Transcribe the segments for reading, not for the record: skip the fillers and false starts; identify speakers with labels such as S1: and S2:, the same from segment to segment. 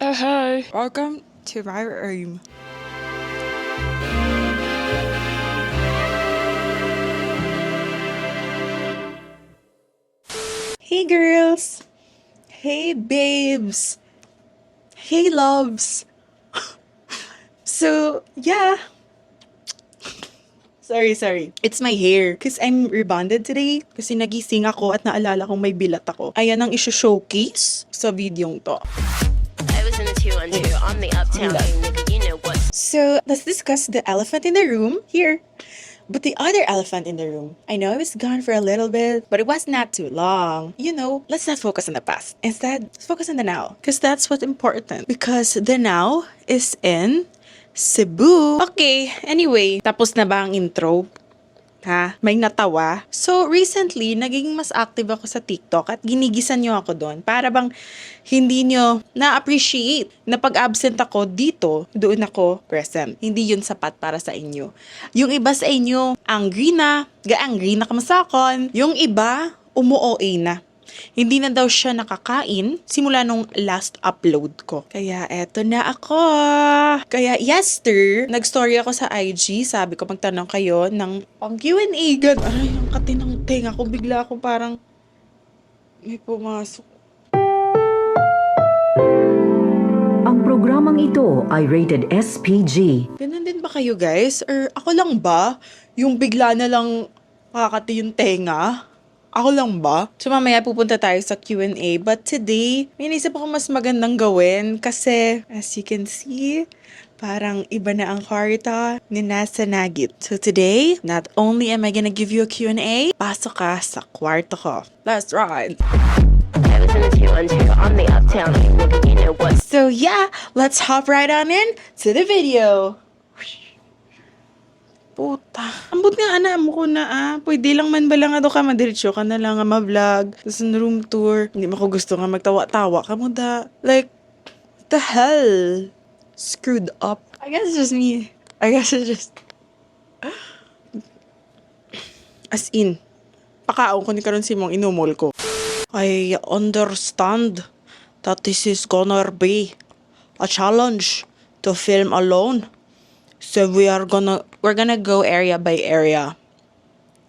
S1: Hey, welcome to my room. Hey girls! Hey babes! Hey loves! So, yeah. Sorry. It's my hair. Because I'm rebonded today. Kasi nagising ako at naalala kong may bilat ako. Ayan ang isi-showcase sa videong to.
S2: I was in the 212 on the uptown, nigga, you know what's
S1: So, let's discuss the elephant in the room here. But the other elephant in the room, I know I was gone for a little bit, but it was not too long. You know, let's not focus on the past. Instead, let's focus on the now. Because that's what's important. Because the now is in Cebu. Okay, anyway, tapos na ba ang intro? Ha? May natawa? So, recently, naging mas active ako sa TikTok at ginigisan nyo ako doon para bang hindi nyo na-appreciate na pag-absent ako dito, doon ako present. Hindi yun sapat para sa inyo. Yung iba sa inyo, angry na, ga-angry na kamasakon. Yung iba, umu-OA na. Hindi na daw siya nakakain simula nung last upload ko. Kaya eto na ako. Kaya nag-story ako sa IG. Sabi ko magtanong kayo ng pang Q&A. Ay, ang katinang tenga ko. Bigla ako parang may pumasok.
S3: Ang programang ito ay rated SPG.
S1: Ganun din ba kayo guys? Or ako lang ba? Yung bigla na lang kakati yung tenga? Ako lang ba? So mamaya pupunta tayo sa Q&A. But today, may naisip ako mas magandang gawin kasi as you can see, parang iba na ang kwarta ni Nasa Nagit. So today, not only am I gonna give you a Q&A, pasok ka sa kwarto ko. Let's ride!
S2: I was in the 212 on the uptown, nigga, you know what's
S1: So yeah, let's hop right on in to the video. Puta. Ambot nga mo ko na Pwede lang man ba lang ka madiretso ka na lang ma-vlog. Tapos room tour. Hindi mo ko gusto nga magtawa-tawa ka mo da. Like, what the hell? Screwed up. I guess it's just me. As in, pakaon ko ni karon si mong inumol ko. I understand that this is gonna be a challenge to film alone. So we're gonna go area by area.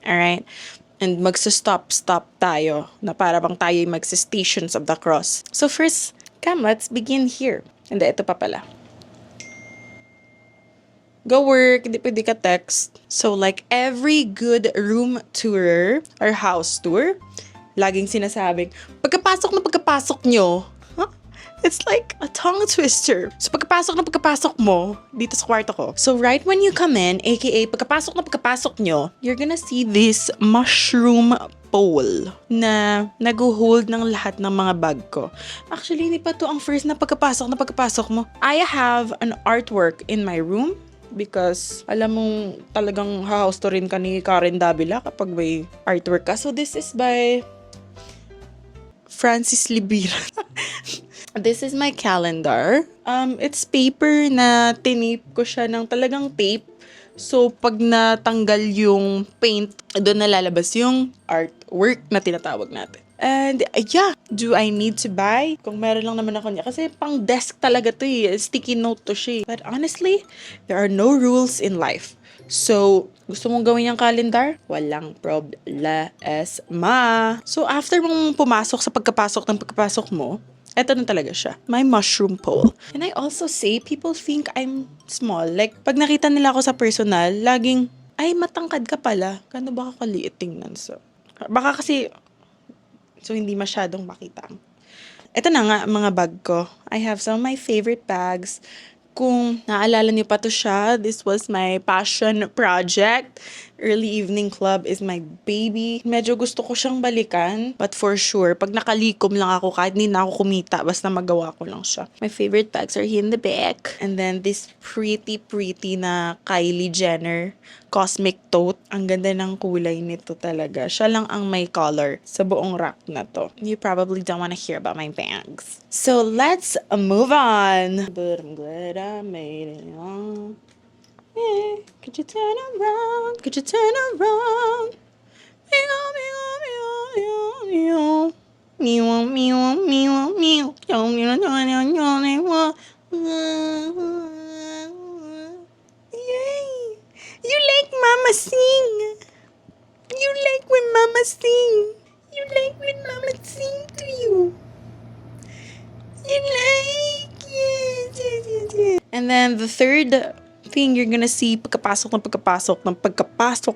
S1: Alright? And magsa-stop tayo na para bang tayo yung magsa-stations of the cross. So first, let's begin here. Hindi, ito pa pala. Go work, hindi pwede ka text. So like every good room tourer or house tour, laging sinasabing, pagkapasok nyo, it's like a tongue twister. So, pagkapasok mo dito sa kwarto ko. So, right when you come in, aka pagkapasok nyo, you're gonna see this mushroom pole na nag-hold ng lahat ng mga bag ko. Actually, hindi pa to ang first na pagkapasok mo. I have an artwork in my room because alam mong talagang house to rin ka ni Karen Davila kapag may artwork ka. So, this is by Francis Libira. This is my calendar. It's paper na tinape ko siya ng talagang tape. So, pag natanggal yung paint, doon nalalabas yung artwork na tinatawag natin. And, yeah, do I need to buy? Kung meron lang naman ako niya. Kasi pang desk talaga to Sticky note to siya. But honestly, there are no rules in life. So, gusto mong gawin yung calendar? Walang problema. So, after mong pumasok sa pagkapasok mo, eto na talaga siya. My mushroom pole. And I also say, people think I'm small. Like, pag nakita nila ako sa personal, laging, ay, matangkad ka pala. Gano ba kakaliit tingnan? So, baka kasi, so hindi masyadong makita. Ito na nga, mga bag ko. I have some of my favorite bags. Kung naalala niyo pa to siya, this was my passion project. Early Evening Club is my baby. Medyo gusto ko siyang balikan. But for sure, pag nakalikom lang ako, kahit hindi na ako kumita, basta magawa ko lang siya. My favorite bags are here in the back. And then this pretty na Kylie Jenner cosmic tote. Ang ganda ng kulay nito talaga. Siya lang ang may color sa buong rack na to. You probably don't want to hear about my bags. So let's move on. But I'm glad I made it on. Hey, could you turn around? Could you turn around? Meow, meow, meow, meow. Yay! You like Mama sing? You like when Mama sing? You like when Mama sing to you? You like? Yes, yes, yes, yes. And then the third thing you're gonna see pagkapasok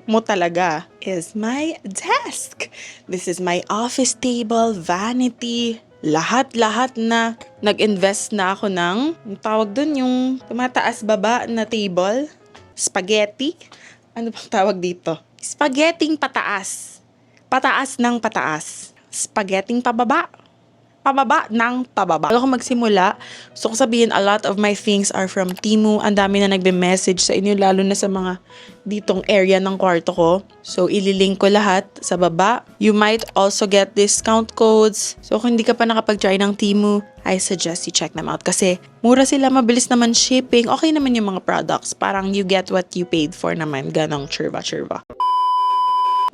S1: mo talaga is my desk. This is my office table, vanity, lahat-lahat na nag-invest na ako ng, ang tawag dun, yung tumataas baba na table, spaghetti. Ano bang tawag dito? Spaghetting pataas. Pataas ng pataas. Spaghetting pababa. Pababa ng pababa. Bago ako magsimula, gusto ko sabihin, a lot of my things are from Temu. Ang dami na nagbe-message sa inyo, lalo na sa mga ditong area ng kwarto ko. So, ililink ko lahat sa baba. You might also get discount codes. So, kung hindi ka pa nakapag-try ng Temu, I suggest you check them out. Kasi, mura sila, mabilis naman shipping. Okay naman yung mga products. Parang you get what you paid for naman. Ganong churba-churba.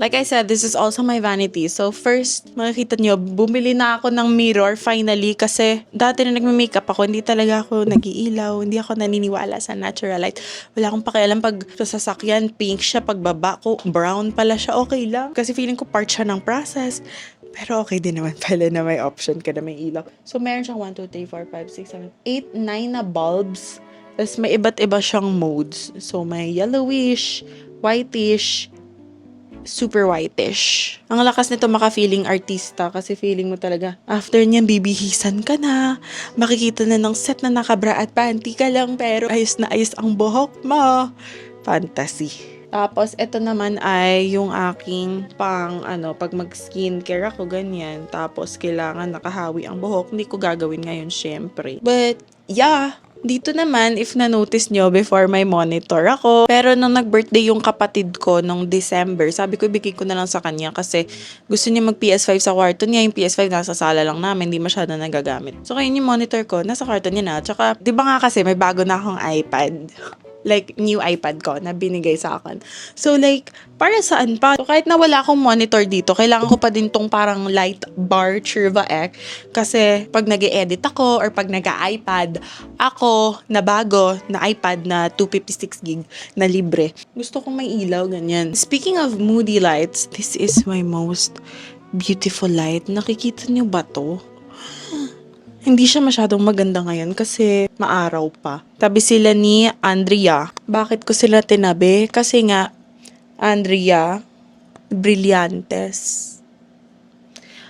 S1: Like I said, this is also my vanity. So first, makikita nyo, bumili na ako ng mirror finally kasi dati na nagme-makeup ako, hindi talaga ako nag-iilaw, hindi ako naniniwala sa natural light. Wala akong pakialam pag sa sasakyan, pink siya, pag baba ko, brown pala siya, okay lang. Kasi feeling ko part siya ng process. Pero okay din naman pala na may option ka na may ilaw. So meron siyang 1, 2, 3, 4, 5, 6, 7, 8, 9 na bulbs. Tapos may iba't iba siyang modes. So may yellowish, whitish, super whitish. Ang lakas nito maka-feeling artista kasi feeling mo talaga after niyan bibihisan ka na, makikita na ng set na nakabra at panty ka lang pero ayos na ayos ang buhok mo. Fantasy. Tapos, ito naman ay yung aking pag mag-skincare ako, ganyan. Tapos, kailangan nakahawi ang buhok. Hindi ko gagawin ngayon, syempre. But, yeah. Dito naman, if na-notice nyo, before may monitor ako. Pero nung nag-birthday yung kapatid ko nung December, sabi ko, ibigay ko na lang sa kanya kasi gusto niya mag-PS5 sa kwarto niya. Yung PS5 nasa sala lang namin, hindi masyado nagagamit. So, kaya yung monitor ko, nasa kwarto niya na. Tsaka, di ba nga kasi, may bago na akong iPad. Like, new iPad ko na binigay sa akin. So, like, para saan pa? So, kahit na wala akong monitor dito, kailangan ko pa din tong parang light bar Chirva X. Kasi, pag nag-e-edit ako or pag nag-iPad ako na bago na iPad na 256GB na libre, gusto kong may ilaw, ganyan. Speaking of moody lights, this is my most beautiful light. Nakikita niyo ba to? Hindi siya masyadong maganda ngayon kasi maaraw pa. Tabi sila ni Andrea. Bakit ko sila tinabi? Kasi nga, Andrea, brilyantes.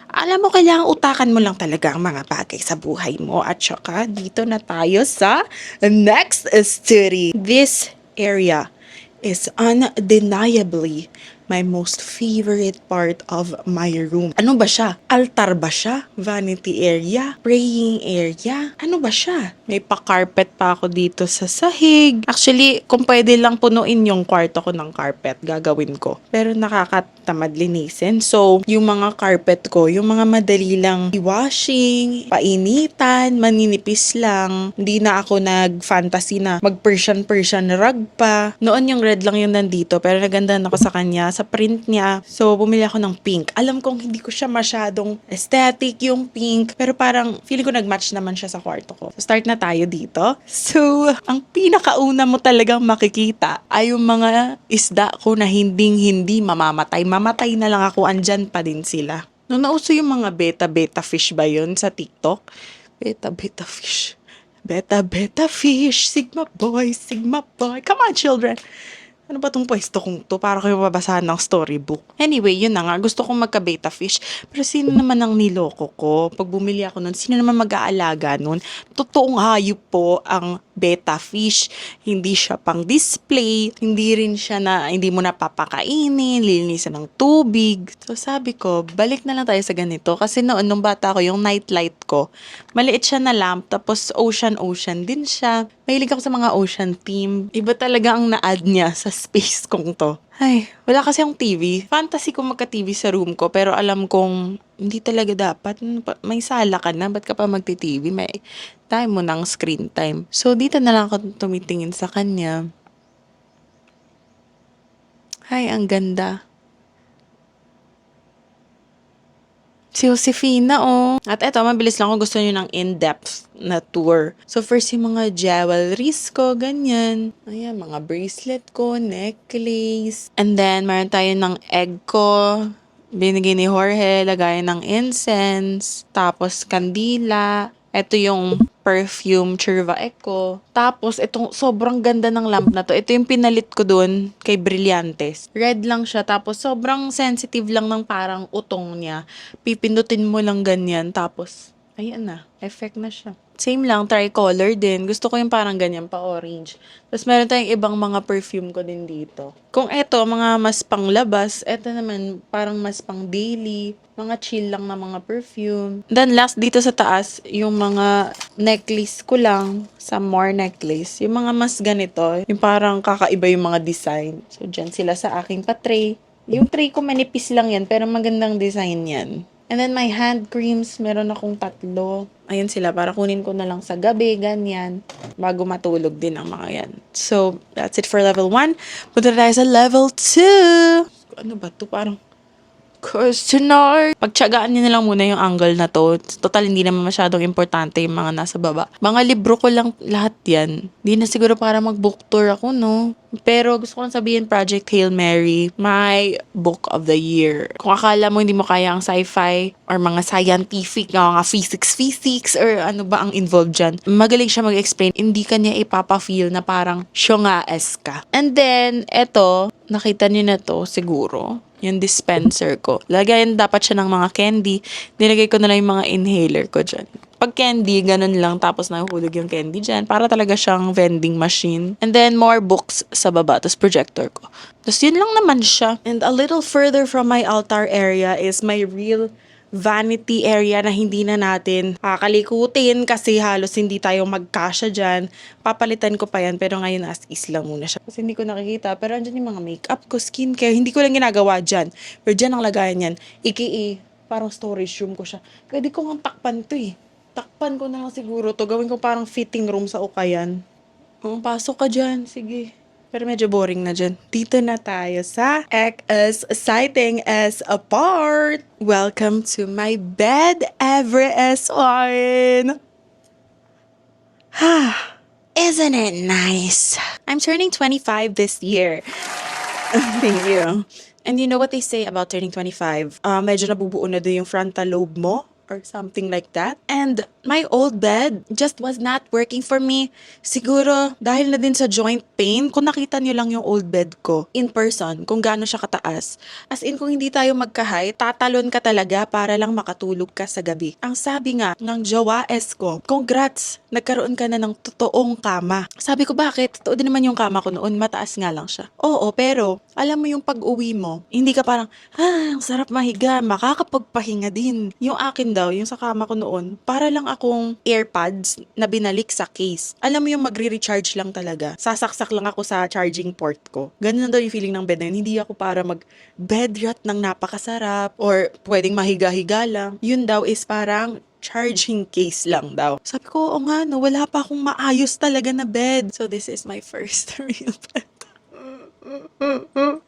S1: Alam mo, kailangan utakan mo lang talaga ang mga bagay sa buhay mo. At saka, dito na tayo sa next study. This area is undeniably my most favorite part of my room. Ano ba siya? Altar ba siya? Vanity area? Praying area? Ano ba siya? May pa-carpet pa ako dito sa sahig. Actually, kung pwede lang punuin yung kwarto ko ng carpet, gagawin ko. Pero nakakatamad linisin. So, yung mga carpet ko, yung mga madali lang i-washing, painitan, maninipis lang. Hindi na ako nag-fantasy na mag-Persian rug pa. Noon yung red lang yung nandito, pero nagandahan ako sa kanya, sa print niya. So, bumili ako ng pink. Alam kong hindi ko siya masyadong aesthetic yung pink, pero parang feeling ko nag-match naman siya sa kwarto ko. So, start na tayo dito. So, ang pinakauna mo talagang makikita ay yung mga isda ko na hindi mamamatay. Mamatay na lang ako, andyan pa din sila. Nung nauso yung mga beta fish ba yun sa TikTok? Beta fish. Beta fish. Sigma boy. Come on, children. Ano ba tong pwesto kong to? Para kayo mababasahan ng storybook. Anyway, yun na nga. Gusto kong magka-beta fish. Pero sino naman ang niloko ko? Pag bumili ako nun, sino naman mag-aalaga nun? Totoong hayop po ang beta fish. Hindi siya pang display. Hindi rin siya na, hindi mo napapakainin, lilinisan ng tubig. So sabi ko, balik na lang tayo sa ganito. Kasi noon, nung bata ko, yung night light ko, maliit siya na lamp. Tapos ocean din siya. Mahilig ako sa mga ocean theme. Iba talaga ang na-add niya sa space kong to. Ay, wala kasi akong TV. Fantasy ko magka-TV sa room ko, pero alam kong hindi talaga dapat. May sala ka na, ba't ka pa magti-TV? May time mo ng screen time. So, dito na lang ako tumitingin sa kanya. Ay, ang ganda. Si Josefina, oh. At eto, mabilis lang kung gusto niyo ng in-depth na tour. So, first yung mga jewelries ko, ganyan. Ayan, mga bracelet ko, necklace. And then, meron tayo ng egg ko. Binigay ni Jorge, lagayan ng incense. Tapos, kandila. Ito yung perfume Chirva Eco. Tapos, itong sobrang ganda ng lamp na to. Ito yung pinalit ko dun kay Brillantes. Red lang siya. Tapos, sobrang sensitive lang ng parang utong niya. Pipindutin mo lang ganyan. Tapos, ayan na. Effect na siya. Same lang, tricolor din. Gusto ko yung parang ganyan pa orange. Tapos meron tayong ibang mga perfume ko din dito. Kung eto, mga mas panglabas, eto naman parang mas pang daily, mga chill lang na mga perfume. Then last dito sa taas, yung mga necklace ko lang, some more necklace. Yung mga mas ganito, yung parang kakaiba yung mga design. So dyan sila sa aking pa-tray. Yung tray ko manipis lang yan, pero magandang design yan. And then my hand creams, meron akong 3. Ayun sila, para kunin ko na lang sa gabi, ganyan. Bago matulog din ang mga yan. So, that's it for level 1. Punta na tayo sa level 2. Ano ba to? Parang questionnaire. Pagtsagaan niyo na lang muna yung angle na to. Total, hindi naman masyadong importante yung mga nasa baba. Mga libro ko lang lahat yan. Hindi na siguro para mag-book tour ako, no? Pero gusto ko lang sabihin, Project Hail Mary, my book of the year. Kung akala mo hindi mo kaya ang sci-fi or mga scientific, mga physics, or ano ba ang involved dyan, magaling siya mag-explain. Hindi kanya ipapa-feel na parang syongaes ka. And then, eto, nakita niyo na to siguro. Yung dispenser ko. Lagayan dapat siya ng mga candy. Nilagay ko na lang yung mga inhaler ko dyan. Pag candy, ganun lang. Tapos nahuhulog yung candy dyan. Para talaga siyang vending machine. And then, more books sa baba. Tapos projector ko. Tapos yun lang naman siya. And a little further from my altar area is my real vanity area na hindi na natin kakalikutin kasi halos hindi tayo magkasya dyan. Papalitan ko pa yan pero ngayon as is lang muna siya. Kasi hindi ko nakikita pero andyan yung mga makeup ko, skincare. Hindi ko lang ginagawa dyan. Pero dyan ang lagayan yan. AKA parang storage room ko siya. Pwede ko nga takpan to eh. Takpan ko na lang siguro to. Gawin ko parang fitting room sa ukayan. Pasok ka dyan. Sige. Pero medyo boring na dyan. Dito na tayo sa as exciting as apart. Welcome to my bed, Everest one. Isn't it nice? I'm turning 25 this year. Thank you. And you know what they say about turning 25? Medyo nabubuo na doon yung frontal lobe mo. Or something like that. And my old bed just was not working for me. Siguro, dahil na din sa joint pain, kung nakita niyo lang yung old bed ko in person, kung gaano siya kataas. As in, kung hindi tayo magka-height, tatalon ka talaga para lang makatulog ka sa gabi. Ang sabi nga ng jowaes ko, congrats, nagkaroon ka na ng totoong kama. Sabi ko, bakit? Totoo din naman yung kama ko noon, mataas nga lang siya. Oo, pero, alam mo yung pag-uwi mo, hindi ka parang, ang sarap mahiga, makakapagpahinga din. Yung akin daw, yung sa kama ko noon, para lang akong AirPods na binalik sa case. Alam mo yung magre-recharge lang talaga. Sasaksak lang ako sa charging port ko. Ganun daw yung feeling ng bed na yun. Hindi ako para mag-bed rot ng napakasarap or pwedeng mahiga-higa lang. Yun daw is parang charging case lang daw. Sabi ko, oo nga, no, wala pa akong maayos talaga na bed. So this is my first real bed.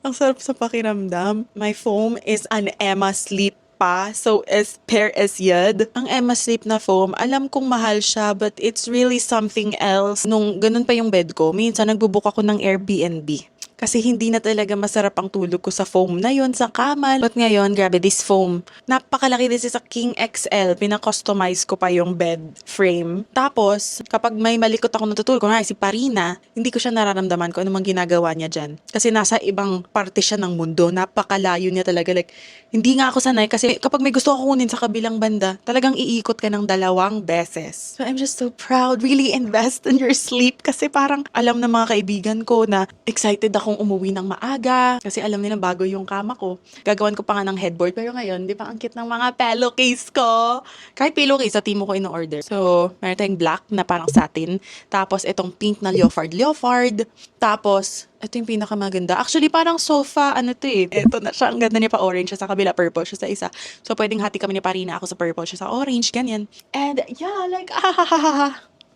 S1: Ang sarap sa pakiramdam. My foam is an Emma Sleep pa. So, as pair as yun. Ang Emma Sleep na foam, alam kong mahal siya, but it's really something else. Nung ganun pa yung bed ko, minsan nagbubook ako ng Airbnb. Kasi hindi na talaga masarap ang tulog ko sa foam na yon sa kama. But ngayon, grabe, this foam. Napakalaki din sa King XL. Pina-customize ko pa yung bed frame. Tapos, kapag may malikot ako natutulog, kung si Parina, hindi ko siya nararamdaman kung ano mang ginagawa niya dyan. Kasi nasa ibang parte siya ng mundo. Napakalayo niya talaga. Like, hindi nga ako sanay kasi kapag may gusto ako kunin sa kabilang banda, talagang iikot ka ng 2 beses. So, I'm just so proud. Really invest in your sleep. Kasi parang alam ng mga kaibigan ko na excited akong umuwi ng maaga kasi alam nila bago yung kama ko. Gagawan ko pa nga ng headboard pero ngayon, di ba ang cute ng mga pillowcase ko? Kahit pillowcase, sa timo ko in-order. So, meron tayong black na parang satin. Tapos, itong pink na leopard. Tapos, ito yung pinakamaganda. Actually, parang sofa, ano to eh. Ito na siya. Ang ganda niya pa orange siya sa kabila, purple siya sa isa. So, pwedeng hati kami ni Parina. Ako sa purple siya sa orange, ganyan. And, yeah, like,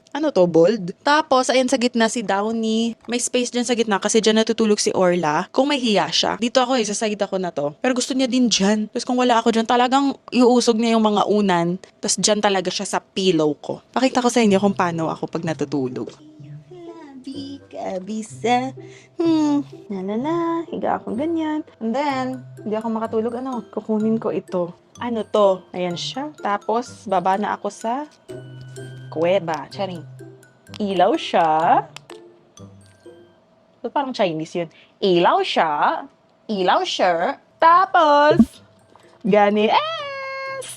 S1: ano to, bold? Tapos, ayan sa gitna si Downy. May space dyan sa gitna kasi dyan natutulog si Orla. Kung may hiya siya. Dito ako sa side ako na to. Pero gusto niya din dyan. Tapos kung wala ako dyan, talagang iuusog niya yung mga unan. Tapos dyan talaga siya sa pillow ko. Pakita ko sa inyo kung paano ako pag natutulog. Labi, kabisa. Nalala. Higa akong ganyan. And then, hindi ako makatulog. Kukunin ko ito. Ano to? Ayan siya. Tapos, baba na ako sa kuweba. Charing. Ilaw siya. So, parang Chinese yun. Ilaw siya. Ilaw siya. Tapos, gani es.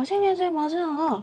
S1: 생일제 맞아.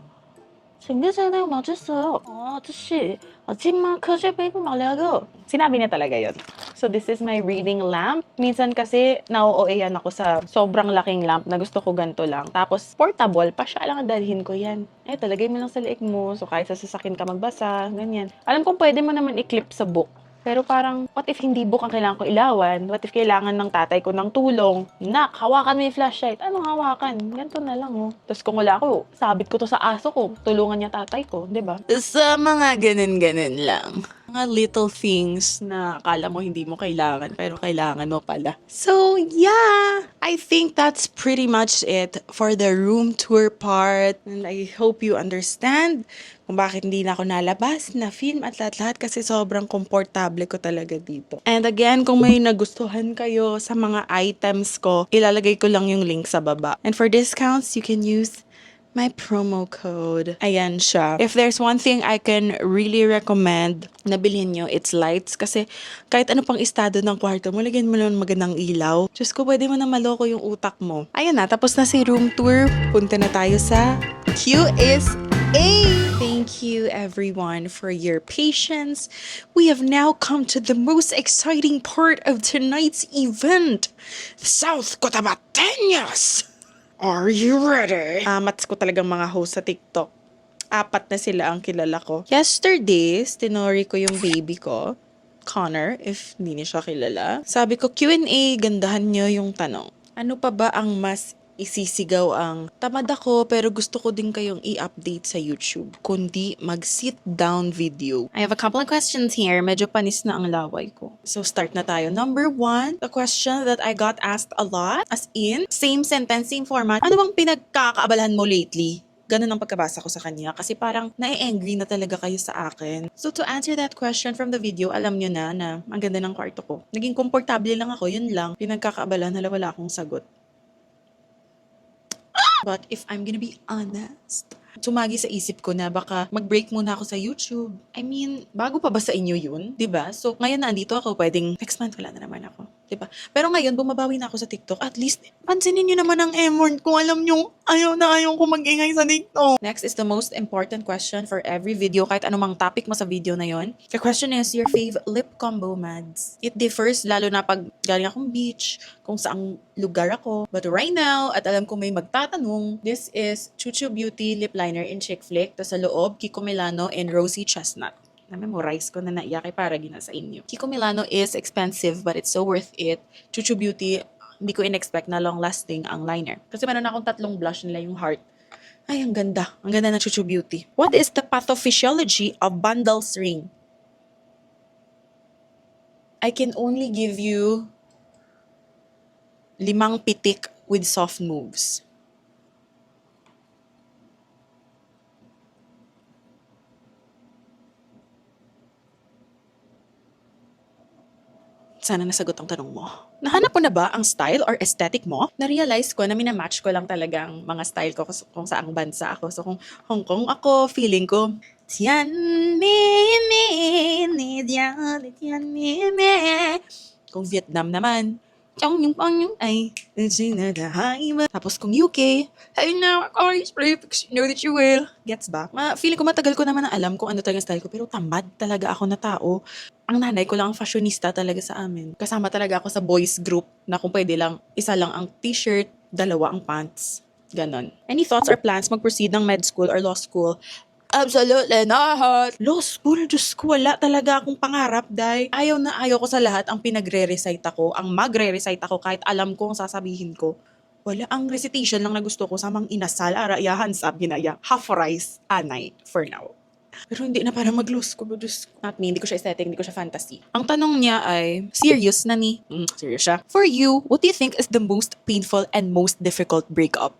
S1: 생일제는 맞았어요. 아저씨, 아침만 kasi baby 말려고. Sinabi niya talaga yun. So, this is my reading lamp. Minsan kasi, nauoeyan ako sa sobrang laking lamp na gusto ko ganito lang. Tapos, portable, pa siya lang dalhin ko yan. Talagay mo lang sa leeg mo. So, kahit sa sasakyan ka magbasa, ganyan. Alam kong pwede mo naman i-clip sa book. Pero parang, what if hindi book ang kailangan ko ilawan? What if kailangan ng tatay ko ng tulong? Nak, hawakan mo yung flashlight. Anong hawakan? Ganito na lang, oh. Tapos kung wala ako, sabit ko to sa aso ko. Tulungan niya tatay ko, di ba? Sa mga ganun-ganun lang. Mga little things na akala mo hindi mo kailangan, pero kailangan mo pala. So, yeah! I think that's pretty much it for the room tour part. And I hope you understand kung bakit hindi na ako nalabas na film at lahat-lahat kasi sobrang komportable ko talaga dito. And again, kung may nagustuhan kayo sa mga items ko, ilalagay ko lang yung link sa baba. And for discounts, you can use my promo code. Ayan siya. If there's one thing I can really recommend na bilhin nyo, it's lights. Kasi kahit ano pang estado ng kwarto mo, lagyan mo lang magandang ilaw. Diyos ko, pwede mo na maloko yung utak mo. Ayan na, tapos na si room tour. Punta na tayo sa QSA. Thank you everyone for your patience. We have now come to the most exciting part of tonight's event. South Cotabateños! Are you ready? Mats ko talagang mga host sa TikTok. 4 na sila ang kilala ko. Yesterday, tinori ko yung baby ko, Connor, if hindi niya siya kilala. Sabi ko, Q&A, gandahan niyo yung tanong. Ano pa ba ang mas isisigaw ang tamad ako pero gusto ko din kayong i-update sa YouTube, kundi mag-sit down video. I have a couple of questions here. Medyo panis na ang laway ko. So start na tayo. Number 1, the question that I got asked a lot, as in, same sentence, same format. Ano bang pinagkakaabalahan mo lately? Ganun ang pagkabasa ko sa kanya kasi parang na-angry na talaga kayo sa akin. So to answer that question from the video, alam nyo na ang ganda ng kwarto ko. Naging komportable lang ako, yun lang. Pinagkakaabalahan na wala akong sagot. But if I'm gonna be honest, sumagi sa isip ko na baka mag-break muna ako sa YouTube. I mean, bago pa ba sa inyo yun? 'Di ba? So, ngayon na andito ako, pwedeng next month wala na naman ako. 'Di ba? Pero ngayon, bumabawi na ako sa TikTok. At least, pansinin nyo naman ang effort kung alam nyo, ayaw ko mag-ingay sa TikTok. Next is the most important question for every video, kahit anumang topic mo sa video na yon. The question is, your fave lip combo, Mads. It differs, lalo na pag galing akong beach, kung saang lugar ako. But right now, at alam ko may magtatanong, this is Chuchu Beauty Lip Liner in Chick Flick. Tapos sa loob, Kiko Milano and Rosy Chestnut. Na-memorize ko na naiyak para gina sa inyo. Kiko Milano is expensive but it's so worth it. Chuchu Beauty, hindi ko in-expect na long-lasting ang liner. Kasi meron akong 3 blush nila yung heart. Ay, ang ganda. Ang ganda ng Chuchu Beauty. What is the pathophysiology of bundles ring? I can only give you 5 pitik with soft moves. Sana nasagot ang tanong mo. Nahanap mo na ba ang style or aesthetic mo? Na-realize ko na minamatch ko lang talaga ang mga style ko kung saang bansa ako. So kung Hong Kong ako, feeling ko, kung Vietnam naman, tapos kung UK, I know, always prefix, you know that you will. Gets ba? Feeling ko matagal ko naman na alam kung ano talaga style ko, pero tamad talaga ako na tao. Ang nanay ko lang ang fashionista talaga sa amin. Kasama talaga ako sa boys group na kung pwede lang, isa lang ang t-shirt, 2 ang pants. Ganon. Any thoughts or plans mag-proceed ng med school or law school? Absolutely not. Law school, Diyos ko, wala talaga akong pangarap, day. Ayaw na ayaw ko sa lahat ang pinagre-recite ako, ang magre-recite ako kahit alam ko ang sasabihin ko. Wala, ang recitation lang na gusto ko, samang inasal, arayahan, sabi na ya, half rice, anay, for now. Pero hindi na para mag-lose ko. Diyos ko. Not me, hindi ko siya aesthetic, hindi ko siya fantasy. Ang tanong niya ay, serious na ni? Serious siya. For you, what do you think is the most painful and most difficult breakup?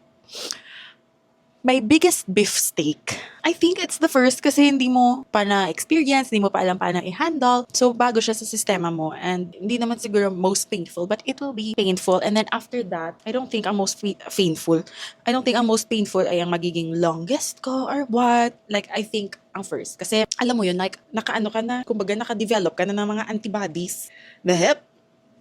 S1: My biggest beef steak. I think it's the first kasi hindi mo pa na-experience, hindi mo pa alam paano i-handle. So, bago siya sa sistema mo. And hindi naman siguro most painful, but it will be painful. And then after that, I don't think ang most painful. I don't think ang most painful ay ang magiging longest ko or what. Like, I think ang first. Kasi, alam mo yun, like, nakaano ka na, kumbaga naka-develop ka na ng mga antibodies. The hip,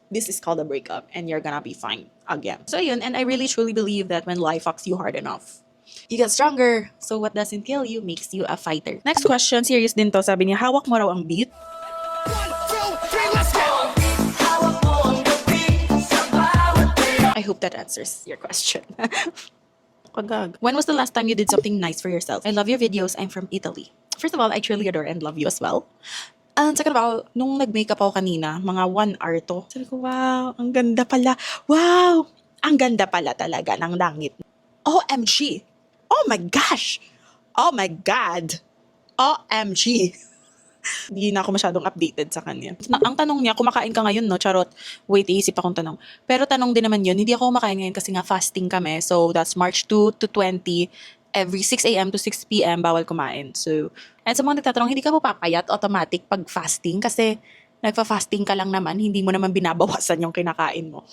S1: this is called a breakup and you're gonna be fine again. So, yun. And I really truly believe that when life fucks you hard enough, you get stronger. So what doesn't kill you makes you a fighter. Next question, serious din to. Sabi niya, hawak mo raw ang beat. I hope that answers your question. Kagag. When was the last time you did something nice for yourself? I love your videos. I'm from Italy. First of all, I truly adore and love you as well. And second of all, nung nag-makeup ako kanina, mga 1 hour to, sabi ko, wow, ang ganda pala. Wow, ang ganda pala talaga ng langit. OMG. Oh my gosh! Oh my God! OMG! Hindi na ako masyadong updated sa kanya. Ang tanong niya, kumakain ka ngayon, no? Charot. Wait, iisip akong tanong. Pero tanong din naman yun, hindi ako kumakain ngayon kasi nga fasting kami. So, that's March 2 to 20. Every 6 a.m. to 6 p.m. bawal kumain. So, and sa mga nagtatanong, hindi ka mo papayat automatic pag fasting kasi nagfa-fasting ka lang naman, hindi mo naman binabawasan yung kinakain mo.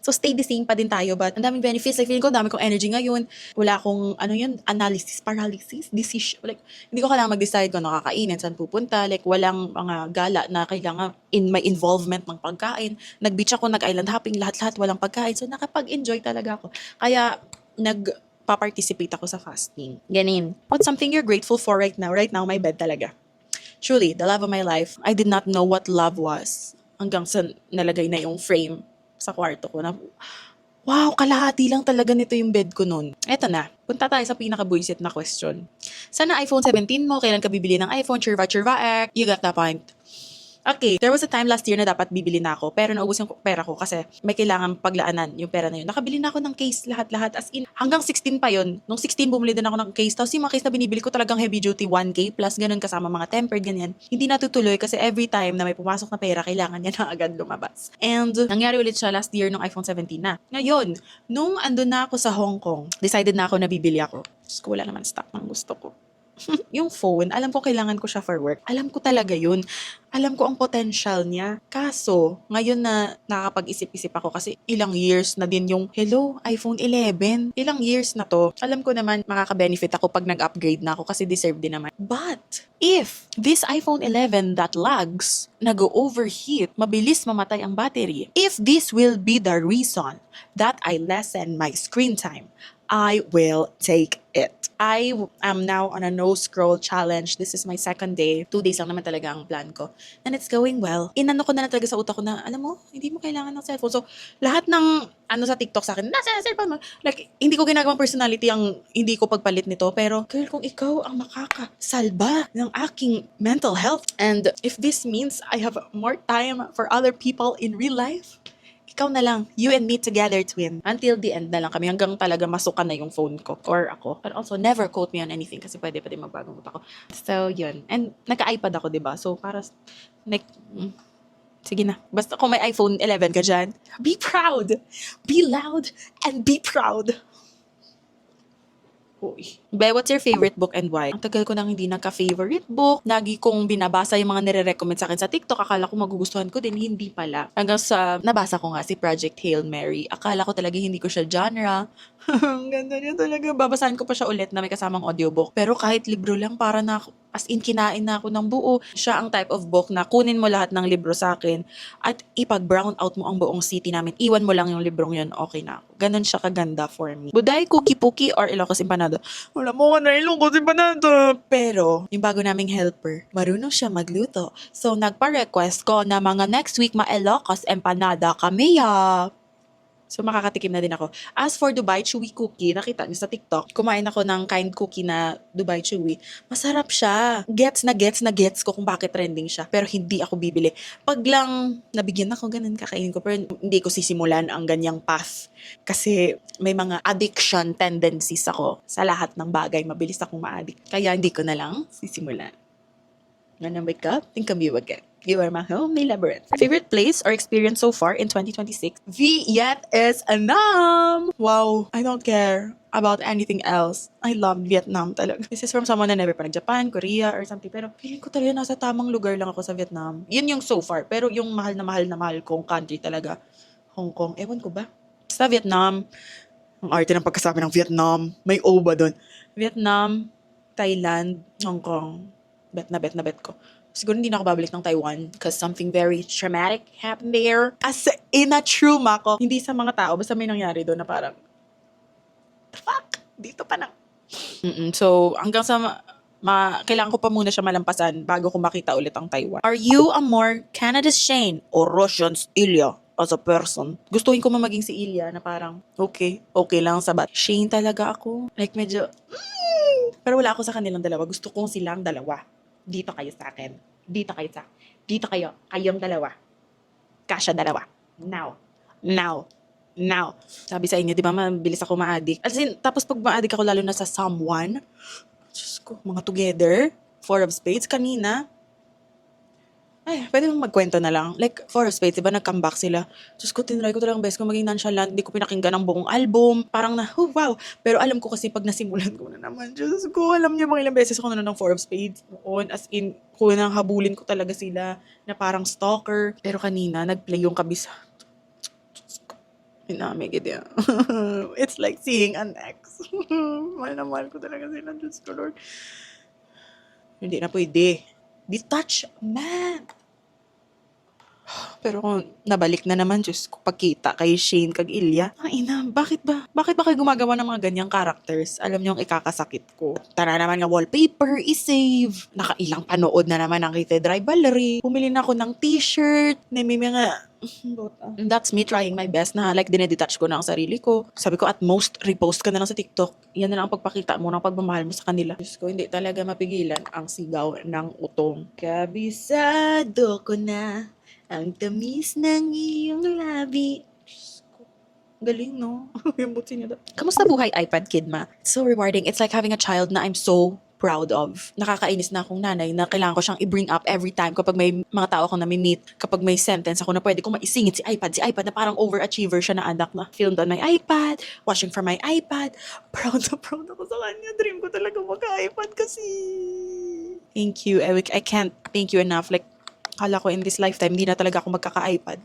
S1: So, stay the same pa din tayo. But, ang daming benefits. Like, feeling ko, dami kong energy ngayon. Wala akong, analysis, paralysis, decision. Like, hindi ko kailangan mag-decide kung ano kakainin, saan pupunta. Like, walang mga gala na kailangan in my involvement ng pagkain. Nag-beach ako, nag-island hopping, lahat-lahat, walang pagkain. So, nakapag-enjoy talaga ako. Kaya, nagpa-participate ako sa fasting. Ganin. What's something you're grateful for right now? Right now, my bed talaga. Truly, the love of my life. I did not know what love was. Hanggang sa nalagay na yung frame sa kwarto ko na, wow, kalahati lang talaga nito yung bed ko nun. Eto na, punta tayo sa pinaka-buisit na question. Sana iPhone 17 mo, kailan ka bibili ng iPhone, churva, you got the point. Okay, there was a time last year na dapat bibili na ako, pero naubos yung pera ko kasi may kailangan paglaanan yung pera na yun. Nakabili na ako ng case, lahat-lahat. As in, hanggang 16 pa yun. Nung 16, bumili din ako ng case. Tapos yung mga case na binibili ko talagang heavy duty, 1K plus, ganun kasama mga tempered, ganyan. Hindi natutuloy kasi every time na may pumasok na pera, kailangan niya na agad lumabas. And nangyari ulit siya last year nung iPhone 17 na. Ngayon, nung andun na ako sa Hong Kong, decided na ako na bibili ako. Diyos ko, wala naman stock ng gusto ko. Yung phone, alam ko kailangan ko siya for work. Alam ko talaga yun. Alam ko ang potential niya. Kaso, ngayon na nakakapag-isip-isip ako kasi ilang years na din yung, hello, iPhone 11. Ilang years na to. Alam ko naman makaka-benefit ako pag nag-upgrade na ako kasi deserve din naman. But, if this iPhone 11 that lags, nag-overheat, mabilis mamatay ang battery, if this will be the reason that I lessen my screen time, I will take it. I am now on a no-scroll challenge. This is my 2nd day. 2 days lang naman talaga ang plan ko. And it's going well. Inano ko na talaga sa utak ko na, alam mo, hindi mo kailangan ng cellphone. So, lahat ng sa TikTok sa akin, nasa cellphone mo. Like, hindi ko ginagawang personality ang hindi ko pagpalit nito. Pero, girl, kung ikaw ang makakasalba ng aking mental health, and if this means I have more time for other people in real life, ikaw na lang, you and me together, twin. Until the end na lang kami, hanggang talaga masukan na yung phone ko or ako. But also, never quote me on anything kasi pwede magbagong utak ko. So, yun. And naka-iPad ako, diba? So, para, like, sige na. Basta kung may iPhone 11 ka dyan, be proud! Be loud and be proud! Uy. Be, what's your favorite book and why? Ang tagal ko nang hindi nagka-favorite book. Lagi kong binabasa yung mga nire-recommend sa akin sa TikTok. Akala ko magugustuhan ko din, hindi pala. Hanggang sa nabasa ko nga si Project Hail Mary. Akala ko talaga hindi ko siya genre. Ang ganda niya talaga. Babasahin ko pa siya ulit na may kasamang audiobook. Pero kahit libro lang, para na ako, as in kinain na ako ng buo. Siya ang type of book na kunin mo lahat ng libro sa akin at ipag-brown out mo ang buong city namin. Iwan mo lang yung librong yun, okay na ako. Ganon siya kaganda for me. Buday, Cookie Puki, or Ilocos Empanada. Wala mo ko na Ilocos Empanada. Pero, yung bago naming helper, marunong siya magluto. So, nagpa-request ko na mga next week ma-Ilocos Empanada kami, ya. So, makakatikim na din ako. As for Dubai Chewy Cookie, nakita niyo sa TikTok, kumain ako ng kind cookie na Dubai Chewy. Masarap siya. Gets ko kung bakit trending siya. Pero hindi ako bibili. Pag lang nabigyan ako, ganun kakainin ko. Pero hindi ko sisimulan ang ganyang path. Kasi may mga addiction tendencies ako sa lahat ng bagay. Mabilis akong ma-addict. Kaya hindi ko na lang sisimulan. When I wake up, think of you again. You are my homely labyrinth. Favorite place or experience so far in 2026? Vietnam! Wow, I don't care about anything else. I love Vietnam talaga. This is from someone na never pa nag-Japan, Korea, or something. Pero feeling ko talaga nasa tamang lugar lang ako sa Vietnam. Yun yung so far. Pero yung mahal na mahal kong country talaga, Hong Kong. Ewan ko ba? Sa Vietnam, ang arte ng pagkasabi ng Vietnam. May O ba doon? Vietnam, Thailand, Hong Kong. Bet na bet ko. Siguro hindi na ako babalik ng Taiwan because something very traumatic happened there. As in a true mako. Hindi sa mga tao, basta may nangyari doon na parang, the fuck? Dito pa na. So, hanggang sa kailangan ko pa muna siya malampasan bago ko makita ulit ang Taiwan. Are you a more Canada's Shane or Russian's Ilya as a person? Gustuhin ko maging si Ilya na parang, okay lang sa bat. Shane talaga ako. Like medyo, pero wala ako sa kanilang dalawa. Gusto kong silang dalawa. Dito kayo sa akin. Dito kayo. Kayong dalawa. Kasya dalawa. Now. Sabi sa inyo, di ba, mabilis ako ma-addict. As in, tapos pag ma-addict ako, lalo na sa someone, Diyos ko, mga together, Four of Spades, kanina, ay, pwede mong magkwento na lang. Like, Four of Spades, diba, nag-comeback sila. Diyos ko, tinry ko talagang best ko maging nonchalant. Hindi ko pinakinggan ang buong album. Parang oh, wow. Pero alam ko kasi pag nasimulan ko na naman, Diyos ko, alam niyo mga ilang beses ako nanonood ng Four of Spades. Noon, as in, kunang habulin ko talaga sila na parang stalker. Pero kanina, nag-play yung kabisa. Diyos ko, inamig it. It's like seeing an ex. Mahal na mahal ko talaga sila, Diyos ko, Lord. Hindi na pwede. Detach, man. Pero kung nabalik na naman, Diyos ko, pagkita kay Shane kag Ilya. Ina, bakit ba? Bakit ba kayo gumagawa ng mga ganyang characters? Alam niyo ang ikakasakit ko. Tara naman nga wallpaper, i-save. Nakailang panood na naman ang Rated Rivalry. Pumili na ako ng t-shirt. Na may mga that's me trying my best na like dinedetach ko na ang sarili ko. Sabi ko at most repost ka na lang sa TikTok. Yan na lang ang pagpakita mo ng pagmamahal mo sa kanila. Diyos ko, hindi talaga mapigilan ang sigaw ng utong. Kabisado ko na ang tamis ng iyong labi. Diyos ko, galing no? Yung butsi niya. Kamusta buhay iPad kid ma? It's so rewarding. It's like having a child na I'm so proud of. Nakakainis na akong nanay na kailangan ko siyang i-bring up every time kapag may mga tao ako na meet, kapag may sentence ako na pwede kong maisingit si iPad na parang overachiever siya na anak na filmed on my iPad, watching from my iPad. Proud ako sa kanya. Dream ko talaga magka-iPad kasi. Thank you. I can't thank you enough. Like, kala ko in this lifetime, hindi na talaga ako magkaka-iPad.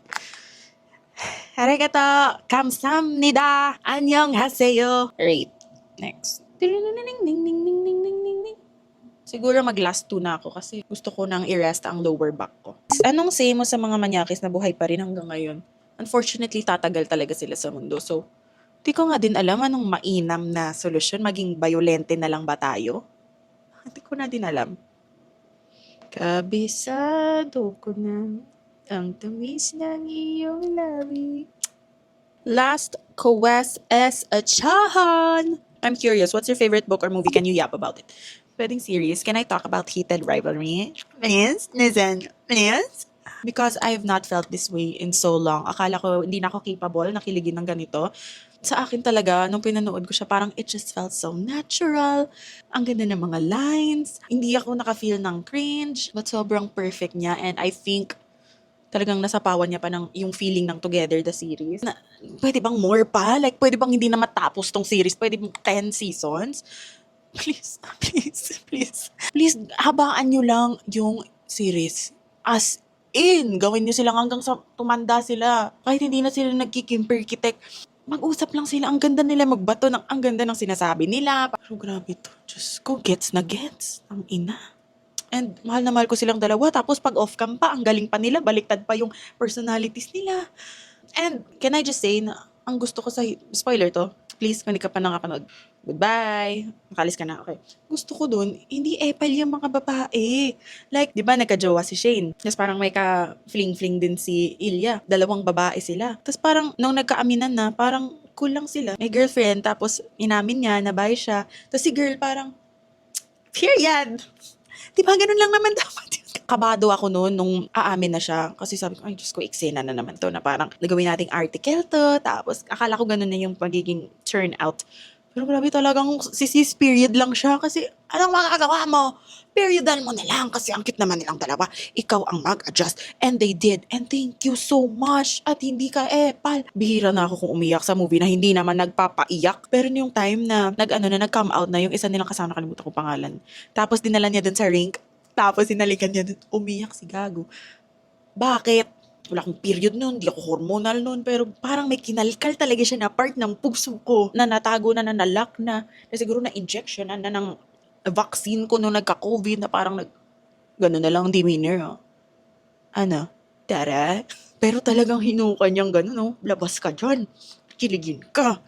S1: Arigato! Kamsamnida! Annyeonghaseyo! Right. Next. Siguro mag-last 2 na ako kasi gusto ko nang i-rest ang lower back ko. Anong say mo sa mga manyakis na buhay pa rin hanggang ngayon? Unfortunately, tatagal talaga sila sa mundo. So, di ko nga din alam anong mainam na solusyon. Maging violente na lang ba tayo? Hindi ko na din alam. Kabisado ko na ang tamis ng iyong labi. Last quest is a chahan. I'm curious, what's your favorite book or movie? Can you yap about it? Pwedeng series. Can I talk about Heated Rivalry? Please? Listen. Please? Because I have not felt this way in so long. Akala ko hindi na ako capable na kiligin ng ganito. Sa akin talaga, nung pinanood ko siya, parang it just felt so natural. Ang ganda ng mga lines. Hindi ako naka-feel ng cringe. But sobrang perfect niya. And I think talagang nasapawan niya pa ng yung feeling ng Together the series. Na, pwede bang more pa? Like, pwede bang hindi na matapos tong series? Pwede bang 10 seasons? Please, habaan nyo lang yung series. As in, gawin nyo silang hanggang sa tumanda sila. Kahit hindi na sila nagkikimperkitek, mag-usap lang sila. Ang ganda nila magbato, ang ganda ng sinasabi nila. Pero grabe to. Diyos ko, gets na gets. Ang ina. And mahal na mahal ko silang dalawa. Tapos pag off-cam pa, ang galing pa nila. Baliktad pa yung personalities nila. And can I just say na ang gusto ko sa spoiler to, please, kung hindi ka pa nakapanood, goodbye, makalis ka na, okay. Gusto ko dun, hindi epal yung mga babae. Like, di ba, nagka-jowa si Shane. Tapos parang may ka-fling-fling din si Ilya. 2 babae sila. Tapos parang, nung nagkaaminan na, parang cool lang sila. May girlfriend, tapos inamin niya, nabay siya. Tapos si girl parang, period. Di ba, ganun lang naman dapat yun. Kabado ako noon nung aamin na siya. Kasi sabi ko, ay Diyos ko, eksena na naman to. Na parang nagawin nating article to. Tapos akala ko ganun na yung pagiging turnout. Pero grabe talagang si sis period lang siya kasi anong magagawa mo? Periodan mo na lang kasi ang cute naman nilang dalawa. Ikaw ang mag-adjust. And they did. And thank you so much. At hindi ka pal. Bihira na ako kung umiyak sa movie na hindi naman nagpapaiyak. Pero yung time na nag-come out na yung isa nilang kasama, nakalimutan ko pangalan. Tapos dinala niya dun sa rink. Tapos sinalikan niya dun. Umiyak si Gago. Bakit? Wala akong period noon, di ako hormonal noon, pero parang may kinalkal talaga siya na part ng puso ko na natago na nalak na siguro na injection na ng vaccine ko nung nagka-COVID na parang gano'n na lang demeanor. Oh. Ano? Tara? Pero talagang hinukan niyang gano'n, no? Labas ka dyan. Kiligin ka.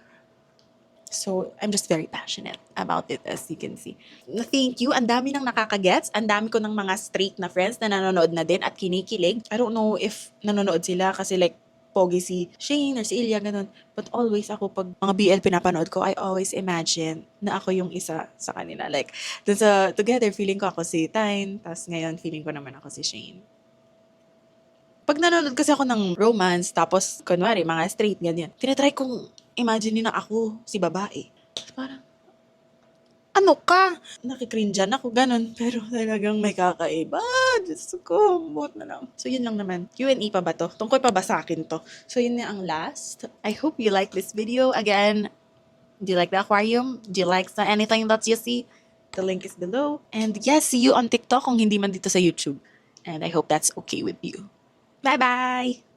S1: So, I'm just very passionate about it, as you can see. Thank you. Ang dami nang nakakagets. Ang dami ko ng mga straight na friends na nanonood na din at kinikilig. I don't know if nanonood sila kasi like, pogi si Shane or si Ilya, ganun. But always ako, pag mga BL pinapanood ko, I always imagine na ako yung isa sa kanila. Like, dun sa Together, feeling ko ako si Tyne. Tapos ngayon, feeling ko naman ako si Shane. Pag nanonood kasi ako ng romance, tapos, kunwari, mga straight, ganyan, tinatry kong imagine na ako si babae. Parang, ano ka? Nakikringean ako, ganun. Pero talagang may kakaiba. Diyos ko, buot na lang. So, yun lang naman. Q&A pa ba to? Tungkol pa ba sa akin to? So, yun na ang last. I hope you like this video. Again, do you like the aquarium? Do you like anything that you see? The link is below. And yes, see you on TikTok kung hindi man dito sa YouTube. And I hope that's okay with you. Bye-bye!